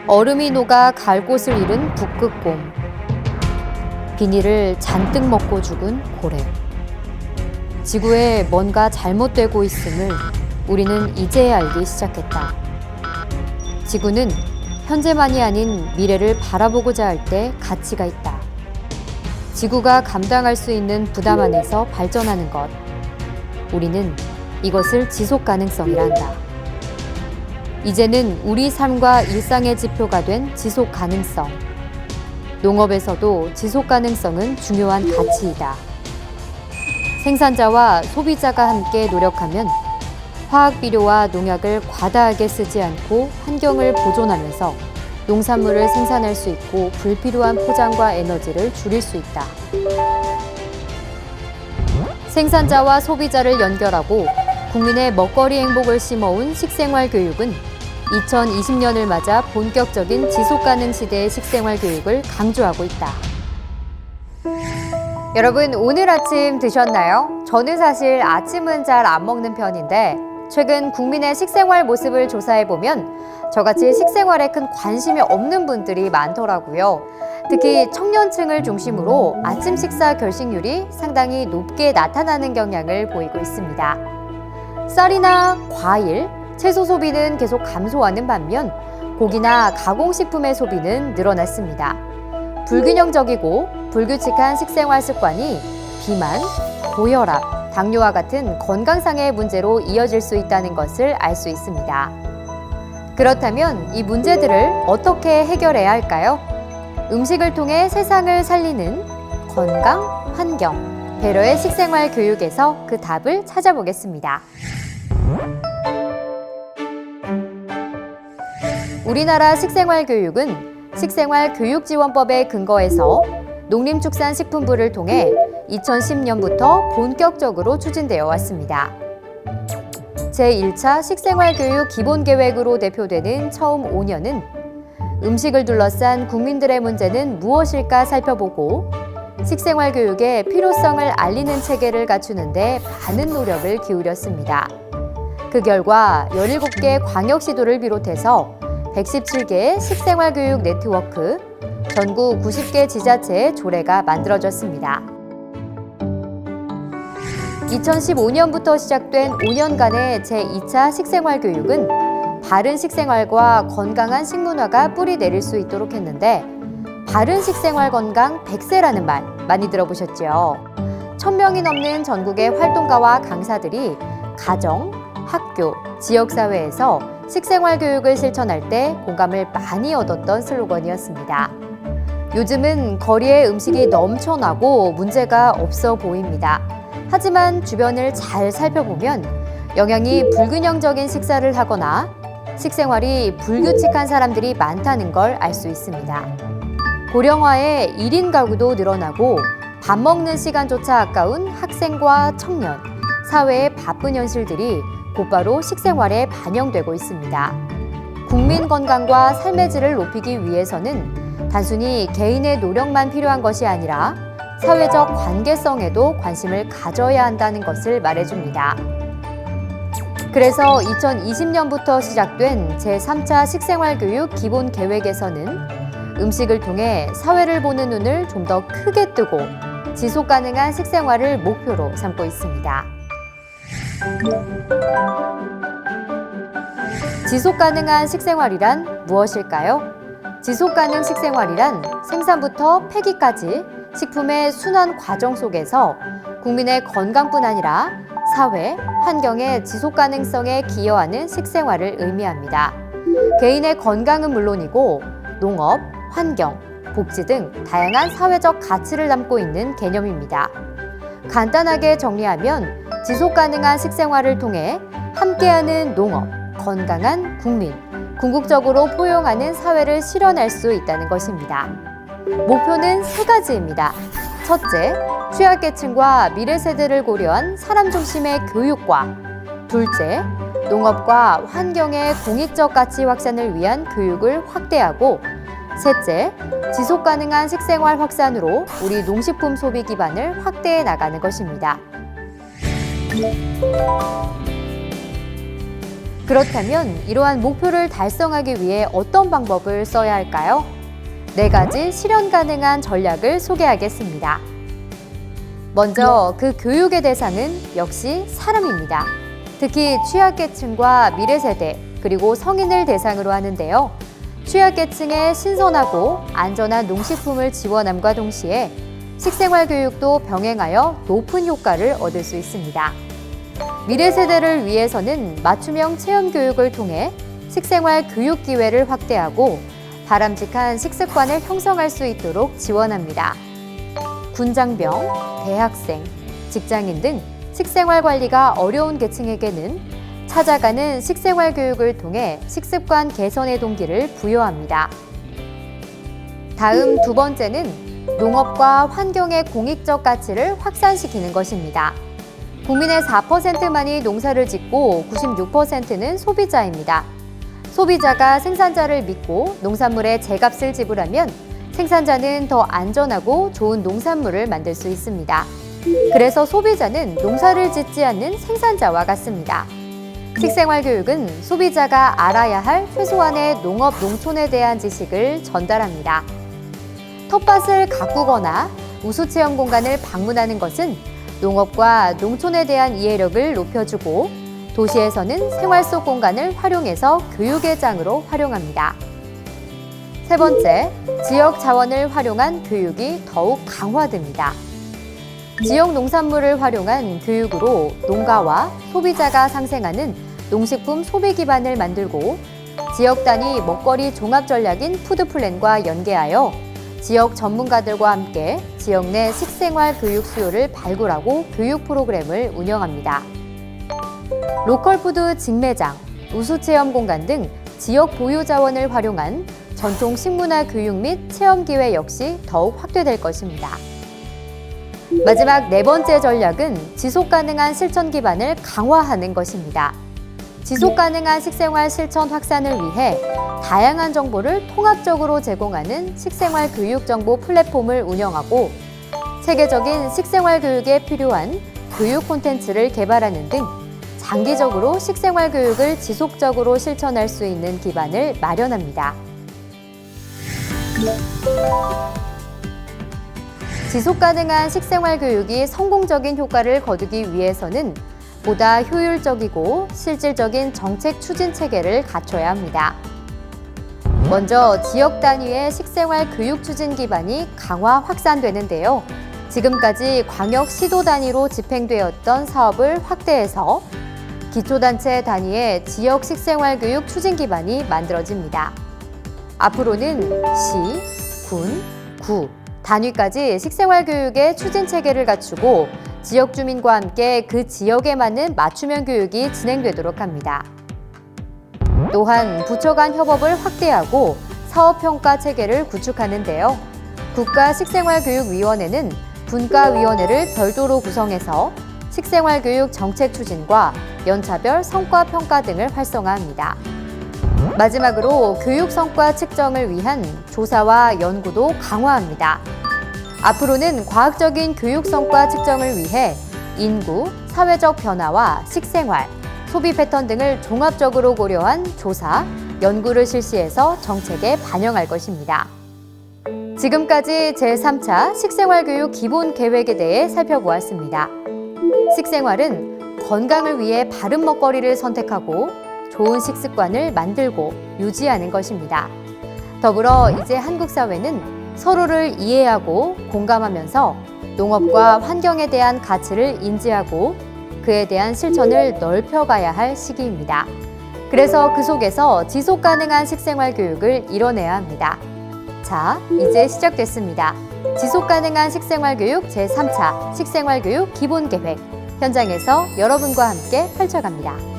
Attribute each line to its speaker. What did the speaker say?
Speaker 1: 얼음이 녹아 갈 곳을 잃은 북극곰. 비닐을 잔뜩 먹고 죽은 고래. 지구에 뭔가 잘못되고 있음을 우리는 이제야 알기 시작했다. 지구는 현재만이 아닌 미래를 바라보고자 할 때 가치가 있다. 지구가 감당할 수 있는 부담 안에서 발전하는 것. 우리는 이것을 지속 가능성이라 한다. 이제는 우리 삶과 일상의 지표가 된 지속 가능성. 농업에서도 지속 가능성은 중요한 가치이다. 생산자와 소비자가 함께 노력하면 화학 비료와 농약을 과다하게 쓰지 않고 환경을 보존하면서 농산물을 생산할 수 있고 불필요한 포장과 에너지를 줄일 수 있다. 생산자와 소비자를 연결하고 국민의 먹거리 행복을 심어온 식생활 교육은 2020년을 맞아 본격적인 지속가능 시대의 식생활 교육을 강조하고 있다. 여러분, 오늘 아침 드셨나요? 저는 사실 아침은 잘 안 먹는 편인데 최근 국민의 식생활 모습을 조사해보면 저같이 식생활에 큰 관심이 없는 분들이 많더라고요. 특히 청년층을 중심으로 아침 식사 결식률이 상당히 높게 나타나는 경향을 보이고 있습니다. 쌀이나 과일, 채소 소비는 계속 감소하는 반면 고기나 가공식품의 소비는 늘어났습니다. 불균형적이고 불규칙한 식생활 습관이 비만, 고혈압, 당뇨와 같은 건강상의 문제로 이어질 수 있다는 것을 알 수 있습니다. 그렇다면 이 문제들을 어떻게 해결해야 할까요? 음식을 통해 세상을 살리는 건강, 환경, 배려의 식생활 교육에서 그 답을 찾아보겠습니다. 우리나라 식생활 교육은 식생활교육지원법에 근거해서 농림축산식품부를 통해 2010년부터 본격적으로 추진되어 왔습니다. 제1차 식생활교육 기본계획으로 대표되는 처음 5년은 음식을 둘러싼 국민들의 문제는 무엇일까 살펴보고 식생활교육의 필요성을 알리는 체계를 갖추는 데 많은 노력을 기울였습니다. 그 결과 17개 광역시도를 비롯해서 117개의 식생활교육 네트워크, 전국 90개 지자체의 조례가 만들어졌습니다. 2015년부터 시작된 5년간의 제2차 식생활교육은 바른 식생활과 건강한 식문화가 뿌리 내릴 수 있도록 했는데 바른 식생활 건강 100세라는 말 많이 들어보셨죠? 1000명이 넘는 전국의 활동가와 강사들이 가정, 학교, 지역사회에서 식생활 교육을 실천할 때 공감을 많이 얻었던 슬로건이었습니다. 요즘은 거리에 음식이 넘쳐나고 문제가 없어 보입니다. 하지만 주변을 잘 살펴보면 영양이 불균형적인 식사를 하거나 식생활이 불규칙한 사람들이 많다는 걸 알 수 있습니다. 고령화에 1인 가구도 늘어나고 밥 먹는 시간조차 아까운 학생과 청년, 사회의 바쁜 현실들이 곧바로 식생활에 반영되고 있습니다. 국민 건강과 삶의 질을 높이기 위해서는 단순히 개인의 노력만 필요한 것이 아니라 사회적 관계성에도 관심을 가져야 한다는 것을 말해줍니다. 그래서 2020년부터 시작된 제3차 식생활교육 기본계획에서는 음식을 통해 사회를 보는 눈을 좀 더 크게 뜨고 지속 가능한 식생활을 목표로 삼고 있습니다. 지속 가능한 식생활이란 무엇일까요? 지속 가능 식생활이란 생산부터 폐기까지 식품의 순환 과정 속에서 국민의 건강뿐 아니라 사회, 환경의 지속 가능성에 기여하는 식생활을 의미합니다. 개인의 건강은 물론이고 농업, 환경, 복지 등 다양한 사회적 가치를 담고 있는 개념입니다. 간단하게 정리하면 지속 가능한 식생활을 통해 함께하는 농업, 건강한 국민, 궁극적으로 포용하는 사회를 실현할 수 있다는 것입니다. 목표는 3가지입니다. 첫째, 취약계층과 미래 세대를 고려한 사람 중심의 교육과 둘째, 농업과 환경의 공익적 가치 확산을 위한 교육을 확대하고 셋째, 지속 가능한 식생활 확산으로 우리 농식품 소비 기반을 확대해 나가는 것입니다. 그렇다면 이러한 목표를 달성하기 위해 어떤 방법을 써야 할까요? 4가지 실현 가능한 전략을 소개하겠습니다. 먼저 그 교육의 대상은 역시 사람입니다. 특히 취약계층과 미래세대, 그리고 성인을 대상으로 하는데요. 취약계층에 신선하고 안전한 농식품을 지원함과 동시에 식생활 교육도 병행하여 높은 효과를 얻을 수 있습니다. 미래세대를 위해서는 맞춤형 체험 교육을 통해 식생활 교육 기회를 확대하고 바람직한 식습관을 형성할 수 있도록 지원합니다. 군장병, 대학생, 직장인 등 식생활 관리가 어려운 계층에게는 찾아가는 식생활 교육을 통해 식습관 개선의 동기를 부여합니다. 다음 2번째는 농업과 환경의 공익적 가치를 확산시키는 것입니다. 국민의 4%만이 농사를 짓고 96%는 소비자입니다. 소비자가 생산자를 믿고 농산물의 제값을 지불하면 생산자는 더 안전하고 좋은 농산물을 만들 수 있습니다. 그래서 소비자는 농사를 짓지 않는 생산자와 같습니다. 식생활 교육은 소비자가 알아야 할 최소한의 농업, 농촌에 대한 지식을 전달합니다. 텃밭을 가꾸거나 우수체험 공간을 방문하는 것은 농업과 농촌에 대한 이해력을 높여주고 도시에서는 생활 속 공간을 활용해서 교육의 장으로 활용합니다. 3번째, 지역 자원을 활용한 교육이 더욱 강화됩니다. 지역 농산물을 활용한 교육으로 농가와 소비자가 상생하는 농식품 소비 기반을 만들고 지역 단위 먹거리 종합 전략인 푸드플랜과 연계하여 지역 전문가들과 함께 지역 내 식생활 교육 수요를 발굴하고 교육 프로그램을 운영합니다. 로컬푸드 직매장, 우수체험 공간 등 지역 보유 자원을 활용한 전통 식문화 교육 및 체험 기회 역시 더욱 확대될 것입니다. 마지막 4번째 전략은 지속 가능한 실천 기반을 강화하는 것입니다. 지속 가능한 식생활 실천 확산을 위해 다양한 정보를 통합적으로 제공하는 식생활 교육 정보 플랫폼을 운영하고 세계적인 식생활 교육에 필요한 교육 콘텐츠를 개발하는 등 장기적으로 식생활 교육을 지속적으로 실천할 수 있는 기반을 마련합니다. 지속 가능한 식생활 교육이 성공적인 효과를 거두기 위해서는 보다 효율적이고 실질적인 정책 추진 체계를 갖춰야 합니다. 먼저 지역 단위의 식생활 교육 추진 기반이 강화 확산되는데요. 지금까지 광역 시도 단위로 집행되었던 사업을 확대해서 기초단체 단위의 지역 식생활 교육 추진 기반이 만들어집니다. 앞으로는 시, 군, 구 단위까지 식생활 교육의 추진 체계를 갖추고 지역 주민과 함께 그 지역에 맞는 맞춤형 교육이 진행되도록 합니다. 또한 부처 간 협업을 확대하고 사업평가 체계를 구축하는데요. 국가식생활교육위원회는 분과위원회를 별도로 구성해서 식생활교육 정책 추진과 연차별 성과 평가 등을 활성화합니다. 마지막으로 교육 성과 측정을 위한 조사와 연구도 강화합니다. 앞으로는 과학적인 교육 성과 측정을 위해 인구, 사회적 변화와 식생활, 소비 패턴 등을 종합적으로 고려한 조사, 연구를 실시해서 정책에 반영할 것입니다. 지금까지 제3차 식생활교육 기본 계획에 대해 살펴보았습니다. 식생활은 건강을 위해 바른 먹거리를 선택하고 좋은 식습관을 만들고 유지하는 것입니다. 더불어 이제 한국 사회는 서로를 이해하고 공감하면서 농업과 환경에 대한 가치를 인지하고 그에 대한 실천을 넓혀가야 할 시기입니다. 그래서 그 속에서 지속 가능한 식생활 교육을 이뤄내야 합니다. 자, 이제 시작됐습니다. 지속 가능한 식생활 교육 제3차 식생활 교육 기본 계획 현장에서 여러분과 함께 펼쳐갑니다.